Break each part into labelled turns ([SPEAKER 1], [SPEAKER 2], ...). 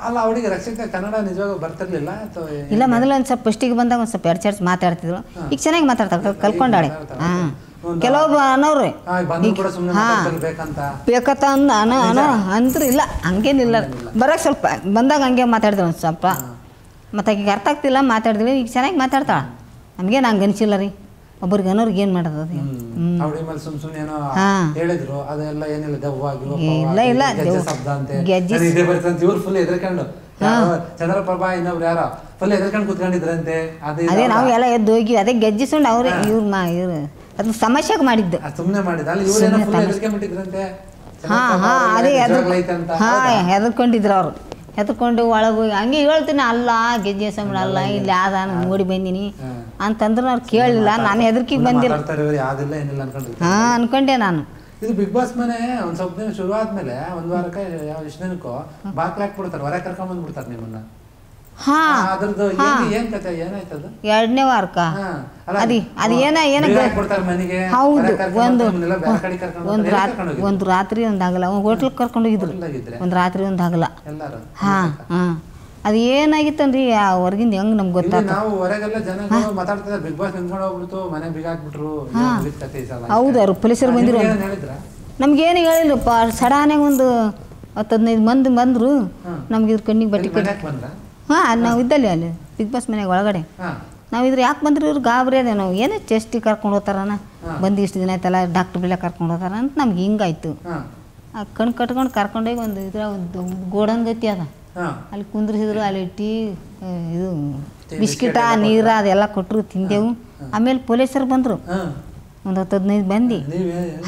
[SPEAKER 1] ಅಲ್ಲ ಅವಳಿಗೆ ರಕ್ಷಿತಾ ಕನ್ನಡ ನಿಜವಾಗ ಬರ್ತಿರ್ಲಿಲ್ಲ ಅಥವಾ
[SPEAKER 2] ಇಲ್ಲ ಮೊದಲು ಒಂದು ಸ್ವಲ್ಪ ಫಸ್ಟಿಗೆ ಬಂದಾಗ ಒಂದು ಸ್ವಲ್ಪ ಎರಡು ಚರ್ಚ್ ಮಾತಾಡ್ತಿದ್ರು ಈಗ ಚೆನ್ನಾಗಿ ಮಾತಾಡ್ತಾರೆ ಕಲ್ಕೊಂಡಾಳೆ ಹಾಂ ಕೆಲವೊಬ್ಬ ಅನ್ನೋರು ಬೇಕತ್ತ ಅಂದ್ರು ಇಲ್ಲ ಹಂಗೇನಿಲ್ಲ ಬರೋಕ್ಕೆ ಸ್ವಲ್ಪ ಬಂದಾಗ ಹಂಗೆ ಮಾತಾಡಿದ್ರು ಒಂದು ಸ್ವಲ್ಪ ಮತ್ತು ಈಗ ಅರ್ಥ ಆಗ್ತಿಲ್ಲ ಮಾತಾಡಿದ್ವಿ ಈಗ ಚೆನ್ನಾಗಿ ಮಾತಾಡ್ತಾಳೆ ನಮಗೇನು ಹಂಗೆ ಅನಿಸಿಲ್ಲ ರೀ ಒಬ್ರಿಗೆ ಅನ್ನೋರ್ಗೆ ಏನು ಮಾಡೋದು ಅದು ಇಲ್ಲ ಇಲ್ಲ
[SPEAKER 1] ಚಂದ್ರಪ್ರಭಾ ಇನ್ನೊಬ್ರು ಯಾರೋ ಫುಲ್ ಎದ್ರಕೊಂಡು ಕುತ್ಕೊಂಡಿದ್ರಂತೆ
[SPEAKER 2] ಅದೇ ನಾವು ಎಲ್ಲ ಎದ್ದು ಹೋಗಿ ಅದೇ ಗೆಜ್ಜಿಸ್ಕೊಂಡು ಅವ್ರು ಇವ್ರು ಅದು ಸಮಸ್ಯೆಗೆ ಮಾಡಿದ್ದು
[SPEAKER 1] ಸುಮ್ಮನೆ ಮಾಡಿದ ಅಲ್ಲಿ ಇವ್ರೇನೋ ಫುಲ್ ಎದ್ರಕೊಂಡ್ಬಿಟ್ಟಿದ್ರಂತೆ
[SPEAKER 2] ಅದೇ ಹೆದರ್ಕೊಂಡಿದ್ರು ಅವರು ಹೆದರ್ಕೊಂಡು ಒಳಗೆ ಹೋಗಿ ಹಂಗೆ ಹೇಳ್ತೀನಿ ಅಲ್ಲ ಗೆಜ್ಜೆ ಸಂಬಳ ಅಲ್ಲ ಇಲ್ಲಿ ಯಾವ್ದ ನೋಡಿ ಬಂದೀನಿ ಅಂತಂದ್ರೆ ಅವ್ರು ಕೇಳಲಿಲ್ಲ ನಾನು ಹೆದರ್ಕಿಗೆ ಬಂದಿಲ್ಲ ಹಾಂ ಅನ್ಕೊಂಡೆ ನಾನು
[SPEAKER 1] ಇದು ಬಿಗ್ ಬಾಸ್ ಮನೆ ಒಂದ್ ಸ್ವಲ್ಪ ದಿನ ಶುರು ಆದ್ಮೇಲೆ ಒಂದ್ ವಾರಕ್ಕೆ ಎಷ್ಟು ದಿನಕ್ಕೂ ಬಾಕ್ಲ ಹಾಕ್ಬಿಡ್ತಾರೆ ಹೊರ ಕರ್ಕೊಂಡ್ ಬಂದ್ಬಿಡ್ತಾರೆ ನಿಮ್ಮನ್ನ ಅದ್ರದ್ದು ಏನ್ ಕತೆ ಏನಾಯ್ತದ
[SPEAKER 2] ಎರಡನೇ ವಾರಕ್ಕ ಅದು ಏನ ಹೌದು ಒಂದು ರಾತ್ರಿ ಒಂದಾಗಲ್ಲ ಹೋಟ್ಲಿಗೆ ಕರ್ಕೊಂಡು ಹೋಗಿದ್ರು ಒಂದು ರಾತ್ರಿ ಒಂದಾಗಲ್ಲ ಹಾಂ ಹಾಂ ಅದು ಏನಾಗಿತ್ತನ್ರಿ ಆ ಹೊರಗಿಂದ ಹೆಂಗ್ ನಮ್ಗೆ ಗೊತ್ತಾಗ
[SPEAKER 1] ನಾವು ಹೊರಗೆಲ್ಲ ಜನ ಮಾತಾಡ್ತಾರೆ ಬಿಗ್ ಬಾಸ್ ನಿಂತ್ಕೊಂಡು ಹೋಗ್ಬಿಡ್ತು ಮನೆ ಬಿಗ ಹಾಕ್ಬಿಟ್ರು
[SPEAKER 2] ಹೌದು ಅವ್ರು ಪೊಲೀಸರು ಬಂದಿರು ನಮ್ಗೇನು ಹೇಳಿಲ್ಲಪ್ಪ ಸಡಾನಾಗ ಒಂದು 10-15 ಮಂದಿ ಬಂದರು ನಮ್ಗೆ ಇದ್ರ ಕಣ್ಣಿಗೆ ಬಟ್ಟೆ ಕಟ್ಟಿ ಹಾಂ ನಾವು ಇದ್ದಲ್ಲಿ ಅಲ್ಲಿ ಬಿಗ್ ಬಾಸ್ ಮನೆಗೆ ಒಳಗಡೆ ನಾವು ಇದ್ರೆ ಯಾಕೆ ಬಂದ್ರಿ ಇವ್ರು ಗಾಬರಿ ಅದೇ ನಾವು ಏನೇ ಟೆಸ್ಟಿಗೆ ಕರ್ಕೊಂಡು ಹೋಗ್ತಾರನ ಬಂದು ಇಷ್ಟು ದಿನ ಆಯ್ತಲ್ಲ ಡಾಕ್ಟ್ರ್ ಬೆಲೆ ಕರ್ಕೊಂಡು ಹೋಗ್ತಾರ ಅಂತ ನಮ್ಗೆ ಹಿಂಗಾಯ್ತು ಆ ಕಣ್ಣು ಕಟ್ಕೊಂಡು ಕರ್ಕೊಂಡೋಗಿ ಒಂದು ಇದ್ರ ಒಂದು ಗೋಡನ್ ಗತಿ ಅದ ಅಲ್ಲಿ ಕುಂದ್ರಿಸಿದ್ರು ಅಲ್ಲಿ ಟೀ ಇದು ಬಿಸ್ಕಿಟ ನೀರ ಅದೆಲ್ಲ ಕೊಟ್ಟರು ತಿಂದೆವು ಆಮೇಲೆ ಪೊಲೀಸರು ಬಂದರು ಒಂದು 10-15 ಮಂದಿ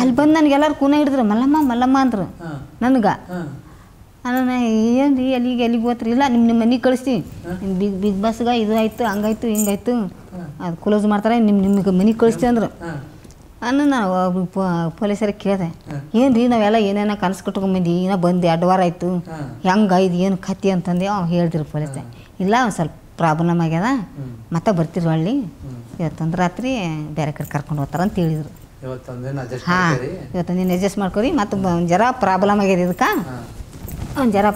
[SPEAKER 2] ಅಲ್ಲಿ ಬಂದು ನನಗೆಲ್ಲರೂ ಕೂನ ಹಿಡಿದ್ರು ಮಲ್ಲಮ್ಮ ಮಲ್ಲಮ್ಮ ಅಂದರು ನನಗೆ ನಾನು ಏನು ರೀ ಎಲ್ಲಿಗೆ ಹೋತ್ರಿ ಇಲ್ಲ ನಿಮ್ಮ ಮನೆಗೆ ಕಳಿಸ್ತೀವಿ ನಿಮ್ಮ ಬಿಗ್ ಬಾಸ್ಗೆ ಇದು ಆಯಿತು ಹಂಗಾಯ್ತು ಹಿಂಗಾಯ್ತು ಅದು ಕ್ಲೋಸ್ ಮಾಡ್ತಾರೆ ನಿಮಗೆ ಮನೆಗೆ ಕಳಿಸ್ತೀವಿ ಅಂದರು ನಾನು ಪೊಲೀಸರಿಗೆ ಕೇಳಿದೆ ಏನು ರೀ ನಾವೆಲ್ಲ ಏನೇನೋ ಕನಸು ಕಟ್ಕೊಂಬಂದು ಏನೋ ಬಂದು 2 ವಾರ ಆಯಿತು ಹೆಂಗೆ ಇದು ಏನು ಕತ್ತಿ ಅಂತಂದು ಹೇಳಿದ್ರು ಪೊಲೀಸ ಇಲ್ಲ ಒಂದು ಸ್ವಲ್ಪ ಪ್ರಾಬ್ಲಮ್ ಆಗ್ಯದ ಮತ್ತೆ ಬರ್ತಿರು ಹಳ್ಳಿ ಇವತ್ತೊಂದು ರಾತ್ರಿ ಬೇರೆ ಕಡೆ ಕರ್ಕೊಂಡು ಹೋಗ್ತಾರ ಅಂತ ಹೇಳಿದರು ಹಾಂ ಇವತ್ತೊಂದಿನ ಅಡ್ಜಸ್ಟ್ ಮಾಡ್ಕೊರಿ ಮತ್ತು ಒಂದು ಜರ ಪ್ರಾಬ್ಲಮ್ ಆಗ್ಯದ ಇದಕ್ಕೆ ಒಂದು ಜರ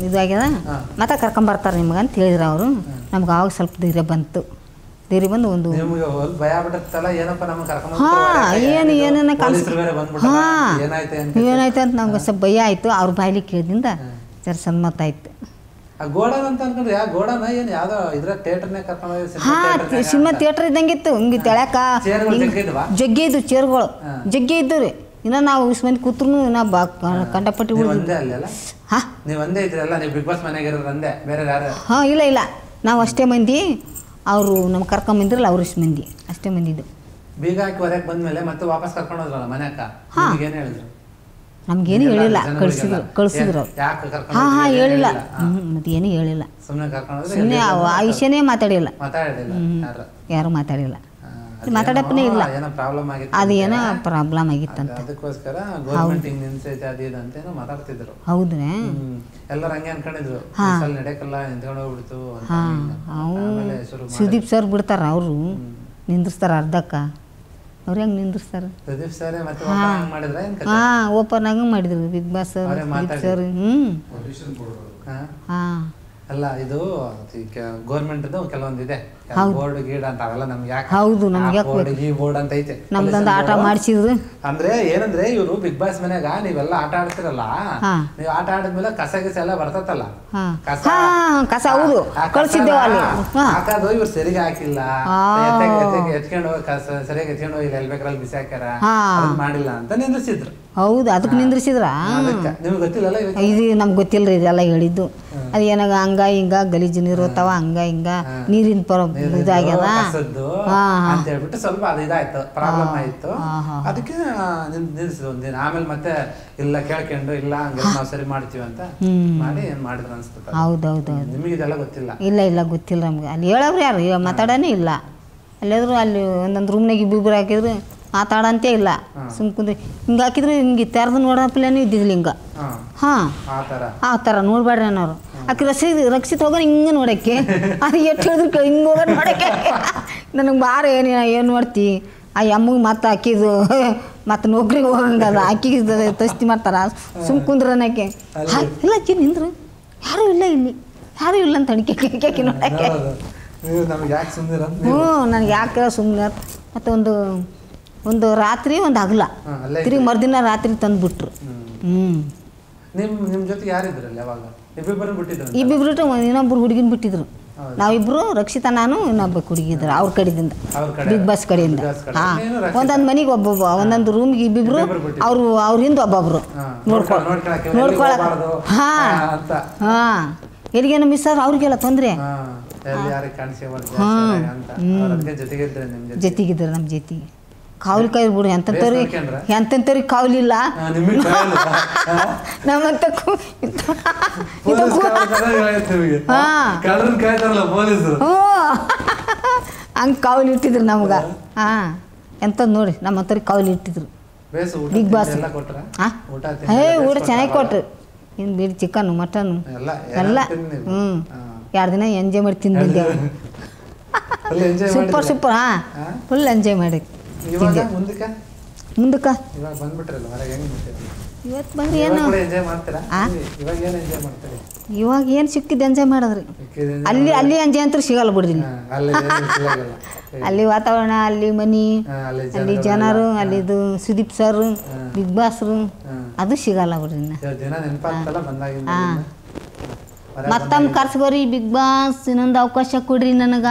[SPEAKER 2] ಇದು ಆಗ್ಯದ ಮತ್ತೆ ಕರ್ಕೊಂಬರ್ತಾರೆ ನಿಮ್ಗೆ ಅಂತ ಹೇಳಿದ್ರು ಅವರು ನಮ್ಗೆ ಆವಾಗ ಸ್ವಲ್ಪ ಧೈರ್ಯ ಬಂತು ಧೈರ್ಯ ಬಂದು ಒಂದು ಹಾಂ ಏನೇನ ಹಾಂ ಏನಾಯ್ತು ಅಂತ ನಮ್ಗೆ ಸ್ವಲ್ಪ ಭಯ ಆಯಿತು ಅವ್ರ ಬಾಯ್ಲಿ ಕೇಳಿದಿಂದ ಜರ ಸನ್ಮತ ಆಯ್ತು ಸಿನಿಮಾ ಥಿಯೇಟರ್ ಇದ್ದಂಗಿತ್ತು ಹಿಂಗೆ ತೆಳ್ಯಾಕ ಜಗ್ಗಿ ಇದ್ದು ಚೇರ್ಗಳು ಜಗ್ಗಿ ಇದ್ದು ರೀ ಇನ್ನು ನಾವು ಇಷ್ಟು ಮಂದಿ ಕೂತ್ರು ನಾ ಕಂಡಪಟ್ಟಿ ಹಾಂ ಇಲ್ಲ ಇಲ್ಲ ನಾವು ಅಷ್ಟೇ ಮಂದಿ ಅವರು ನಮ್ಗೆ ಕರ್ಕೊಂಬಂದಿರಲ್ಲ ಅವ್ರು ಇಷ್ಟು ಮಂದಿ ಅಷ್ಟೇ ಮಂದಿದ್ದು
[SPEAKER 1] ಬೀಗ ಹಾಕಿ ಹೊರಗೆ ಬಂದ್ಮೇಲೆ ಮತ್ತೆ ವಾಪಸ್ ಕರ್ಕೊಂಡು ಹೋದ್ರಲ್ಲ ಮನೆಯಕ್ಕ ಏನು ಹೇಳಿದ್ರು
[SPEAKER 2] ನಮಗೇನು ಹೇಳಿಲ್ಲ ಕಳಿಸಿದ್ರು ಹಾಂ ಹಾಂ ಹೇಳಿಲ್ಲ ಮತ್ತೆ ಏನೂ ಹೇಳಿಲ್ಲ ಸುಮ್ಮನೆ ಆ ವಿಷಯನೇ ಮಾತಾಡಿಲ್ಲ ಯಾರು ಮಾತಾಡಿಲ್ಲ ಮಾತಾಡಪ್ಪನೇ ಇಲ್ಲ ಅದೇನೋ ಪ್ರಾಬ್ಲಮ್ ಆಗಿತ್ತಂತ ಹೌದ್ರಾ
[SPEAKER 1] ಎಲ್ಲರೂ ಹಂಗೆ ಅನ್ಕೊಂಡಿದ್ರು ನಡೆಯಕ್ಕಲ್ಲ ನಿಂತ್ಕೊಂಡು ಹೋಗ್ಬಿಡ್ತು
[SPEAKER 2] ಸುದೀಪ್ ಸರ್ ಬಿಡ್ತಾರ ಅವರು ನಿಂದಿರ್ತಾರ ಅರ್ಧಕ್ಕ ಅವ್ರು ಹೆಂಗೆ ನಿಂದಿರ್ತಾರೆ ಹಾಂ ಓಪನ್ ಆಗಿ ಮಾಡಿದ್ರು ಬಿಗ್ ಬಾಸ್ ಸರ್ ಹಾಂ
[SPEAKER 1] ಅಲ್ಲ ಇದು ಗೌರ್ಮೆಂಟ್ ಕೆಲವೊಂದು ಇದೆ ಬೋರ್ಡ್ ಗೀಡ್ ಅಂತ ಅವೆಲ್ಲ ನಮ್ಗೆ ಯಾಕೆ
[SPEAKER 2] ಹೌದು ನಮ್ಗೆ
[SPEAKER 1] ಈ ಬೋರ್ಡ್ ಅಂತ ಐತೆ
[SPEAKER 2] ನಮ್ದೊಂದು ಆಟ ಮಾಡಿಸಿದ್ರು
[SPEAKER 1] ಅಂದ್ರೆ ಏನಂದ್ರೆ ಇವರು ಬಿಗ್ ಬಾಸ್ ಮನ್ಯಾಗ ನೀವೆಲ್ಲ ಆಟ ಆಡ್ತಿರಲ್ಲ ನೀವು ಆಟ ಆಡಿದ್ಮೇಲೆ ಕಸ ಗಿಸ ಎಲ್ಲ ಬರ್ತತ್ತಲ್ಲ
[SPEAKER 2] ಕಸ ಹೌದು ಕಳ್ಸಿದ್ದೇವೆ ಅಲ್ಲಿ
[SPEAKER 1] ಹಾಕೋದು ಇವ್ರು ಸರಿಗೆ ಹಾಕಿಲ್ಲ ಎತ್ಕೊಂಡು ಹೋಗಿ ಸರಿಯಾಗಿ ಎತ್ಕೊಂಡು ಹೋಗಿ ಎಲ್ಲಿ ಬೇಕಾರಲ್ಲಿ ಬಿಸಿ ಹಾಕ್ಯಾರ ಮಾಡಿಲ್ಲ ಅಂತ ನಿಂದ್ರಿಸಿದ್ರು
[SPEAKER 2] ಹೌದು ಅದಕ್ಕೆ ನಿಂದ್ರಿಸಿದ್ರ
[SPEAKER 1] ನಿಮ್ಗೆ ಗೊತ್ತಿಲ್ಲಲ್ಲ
[SPEAKER 2] ಇದು ನಮ್ಗೆ ಗೊತ್ತಿಲ್ಲ ರೀ ಇದೆಲ್ಲ ಹೇಳಿದ್ದು ಅದು ಏನಾಗ ಹಂಗ ಹಿಂಗ ಗಲೀಜು ನೀರು ಹೋಗ್ತಾವ ಹಂಗ ಹಿಂಗ ನೀರಿನ ಇದಾಗ್ಯದ
[SPEAKER 1] ಅಂತ ಹೇಳ್ಬಿಟ್ಟು ಸ್ವಲ್ಪ ಅದು ಇದಾಯ್ತು ಪ್ರಾಬ್ಲಮ್ ಆಯ್ತು ಅದಕ್ಕೆ ನಿಲ್ಸಿದ್ರು ಒಂದಿನ ಆಮೇಲೆ ಮತ್ತೆ ಇಲ್ಲ ಕೇಳ್ಕೊಂಡು ಇಲ್ಲ ಹಂಗೆಲ್ಲ ನಾವು ಸರಿ ಮಾಡ್ತೀವಿ ಅಂತ ಮಾಡಿ ಏನ್ ಮಾಡಿದ್ರು ಅನ್ಸುತ್ತೆ
[SPEAKER 2] ಹೌದೌದು
[SPEAKER 1] ನಿಮಗೆ ಇದೆಲ್ಲ ಗೊತ್ತಿಲ್ಲ
[SPEAKER 2] ಇಲ್ಲ ಇಲ್ಲ ಗೊತ್ತಿಲ್ಲ ನಮ್ಗೆ ಅಲ್ಲಿ ಹೇಳವ್ರು ಯಾರು ಮಾತಾಡೋನೇ ಇಲ್ಲ ಅಲ್ಲಾದ್ರು ಅಲ್ಲಿ ಒಂದೊಂದು ರೂಮ್ನಾಗ ಇಬ್ಬಿಬ್ರು ಹಾಕಿದ್ರು ಮಾತಾಡಂತೇ ಇಲ್ಲ ಸುಮ್ ಕುಂದ್ರಿ ಹಿಂಗೆ ಹಾಕಿದ್ರು ಹಿಂಗೆ ತೆರೆದು ನೋಡಪ್ಲೇನೂ ಇದ್ದಿದ್ದಿಲ್ಲ ಹಿಂಗೆ ಹಾಂ ಆ ಥರ ನೋಡ್ಬೇಡ್ರಿ ಅನ್ನೋರು ಆಕೆ ರಕ್ಷಿತ ಹೋಗೋಣ ಹಿಂಗೆ ನೋಡೋಕ್ಕೆ ಅದು ಎಷ್ಟು ಹೇಳಿದ್ರು ಹಿಂಗೆ ಹೋಗೋಣ ನೋಡೋಕ್ಕೆ ನನಗೆ ಬಾರ ಏನು ನೋಡ್ತಿ ಆ ಅಮ್ಮಗೆ ಮತ್ತೆ ಹಾಕಿದ್ದು ಮತ್ತು ನೌಕರಿಗೆ ಹೋಗಂಗದ ಆಕಿಗೆ ತಸ್ತಿ ಮಾಡ್ತಾರ ಸುಮ್ ಕುಂದ್ರ ಅನ್ನೋಕ್ಕೆ ಇಲ್ಲ ಅಕ್ಕಿ ನಿಂದ್ರು ಯಾರೂ ಇಲ್ಲ ಇಲ್ಲಿ, ಯಾರೂ ಇಲ್ಲ ಅಂತ ಅಣಿಕೆ ನೋಡಕ್ಕೆ.
[SPEAKER 1] ನಮ್ಗೆ ಯಾಕೆ ಸುಮ್ಮನೆ
[SPEAKER 2] ಹ್ಞೂ, ನನಗೆ ಯಾಕೆ ಸುಮ್ಮನೆ. ಮತ್ತು ಒಂದು ರಾತ್ರಿ ಒಂದು ಹಗಲ ತಿರುಗಿ ಮರುದಿನ ರಾತ್ರಿ ತಂದುಬಿಟ್ರು.
[SPEAKER 1] ನಿಮ್ಮ ಜೊತೆ ಯಾರಿದ್ರಲ್ಲ ಅವಾಗ?
[SPEAKER 2] ಇಬ್ಬಿಬ್ರು ಇನ್ನೊಬ್ರು ಹುಡುಗಿನ ಬಿಟ್ಟಿದ್ರು. ನಾವಿಬ್ರು ರಕ್ಷಿತಾ, ನಾನು ಇನ್ನೊಬ್ಬ ಹುಡುಗಿದ್ರು ಅವ್ರ ಕಡೆಯಿಂದ, ಬಿಗ್ ಬಾಸ್ ಕಡೆಯಿಂದ. ಹಾಂ, ಒಂದೊಂದು ಮನೆಗೆ ಒಬ್ಬೊಬ್ಬ, ಒಂದೊಂದು ರೂಮ್ಗೆ ಇಬ್ಬಿಬ್ರು, ಅವ್ರ ಹಿಂದೆ ಒಬ್ಬೊಬ್ರು ನೋಡ್ಕೊಳಕ್. ಹಾಂ, ಎಲ್ಲಿಗೇನು ಮಿಸ್ ಆದ್ರೆ ಅವ್ರಿಗೆಲ್ಲ ತೊಂದರೆ. ಜೊತೆಗಿದ್ರು ನಮ್ಮ ಜೊತೆಗೆ. ಕಾವಲಿ ಕಾಯಿ ಬಿಡು, ಎಂತೆಂಥವ್ರಿಗೆ ಕಾವಲಿಲ್ಲ ನಮ್ಮಂತ. ಹಂಗೆ ಕಾವಲಿ ಇಟ್ಟಿದ್ರು ನಮ್ಗೆ. ಹಾಂ, ಎಂಥದ್ದು ನೋಡಿ ನಮ್ಮಂಥವ್ರಿಗೆ ಕಾವಲಿ ಇಟ್ಟಿದ್ರು ಬಿಗ್ ಬಾಸ್. ಹಾಂ, ಊಟ ಚೆನ್ನಾಗಿ ಕೊಟ್ರು. ಇನ್ನು ಬಿಡಿ ಚಿಕನ್ನು ಮಟನ್ನು ಎಲ್ಲ. 2 ದಿನ ಎಂಜಾಯ್ ಮಾಡಿ ತಿಂದು ಬಂದೇವು. ಸೂಪರ್. ಹಾಂ, ಫುಲ್ ಎಂಜಾಯ್ ಮಾಡಿ ಮುಂದಕ್ಕೆ ಇವತ್ತು ಬಂದು ಏನು ಇವಾಗ ಏನು ಸಿಕ್ಕಿದ್ದು ಎಂಜಾಯ್ ಮಾಡಿದ್ರಿ. ಅಲ್ಲಿ ಎಂಜಾಯ್ ಅಂತೂ ಸಿಗಲ್ಲ ಬಿಡ್ರಿ. ಅಲ್ಲಿ ವಾತಾವರಣ, ಅಲ್ಲಿ ಮನಿ, ಅಲ್ಲಿ ಜನರು, ಅಲ್ಲಿದು ಸುದೀಪ್ ಸರ್, ಬಿಗ್ ಬಾಸ್ರು, ಅದು ಸಿಗಲ್ಲ ಬಿಡ್ರಿ. ಮತ್ತೊಮ್ಮೆ ಕರ್ಸ್ಕೋರಿ ಬಿಗ್ ಬಾಸ್, ಇನ್ನೊಂದು ಅವಕಾಶ ಕೊಡ್ರಿ ನನಗ.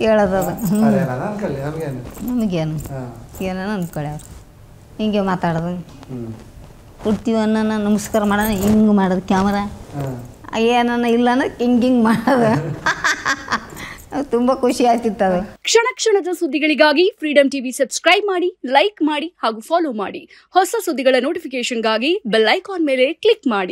[SPEAKER 2] ಹೇಳೋದು ನಮಗೇನು ಏನೋ ಅಂದ್ಕೊಳ್ಳಿ. ಹಿಂಗೆ ಮಾತಾಡೋದು, ಕೊಡ್ತೀವಿ ಅನ್ನೋ ನಮಸ್ಕಾರ ಮಾಡೋಣ, ಹಿಂಗೆ ಮಾಡೋದು ಕ್ಯಾಮರಾ, ಏನನ್ನ ಇಲ್ಲ ಅನ್ನೋ ಹಿಂಗೆ ಮಾಡೋದು. ತುಂಬ ಖುಷಿ ಆಗ್ತಿತ್ತು ಅದು.
[SPEAKER 3] ಕ್ಷಣ ಕ್ಷಣದ ಸುದ್ದಿಗಳಿಗಾಗಿ ಫ್ರೀಡಮ್ ಟಿವಿ ಸಬ್ಸ್ಕ್ರೈಬ್ ಮಾಡಿ, ಲೈಕ್ ಮಾಡಿ ಹಾಗೂ ಫಾಲೋ ಮಾಡಿ. ಹೊಸ ಸುದ್ದಿಗಳ ನೋಟಿಫಿಕೇಶನ್ಗಾಗಿ ಬೆಲ್ ಐಕಾನ್ ಮೇಲೆ ಕ್ಲಿಕ್ ಮಾಡಿ.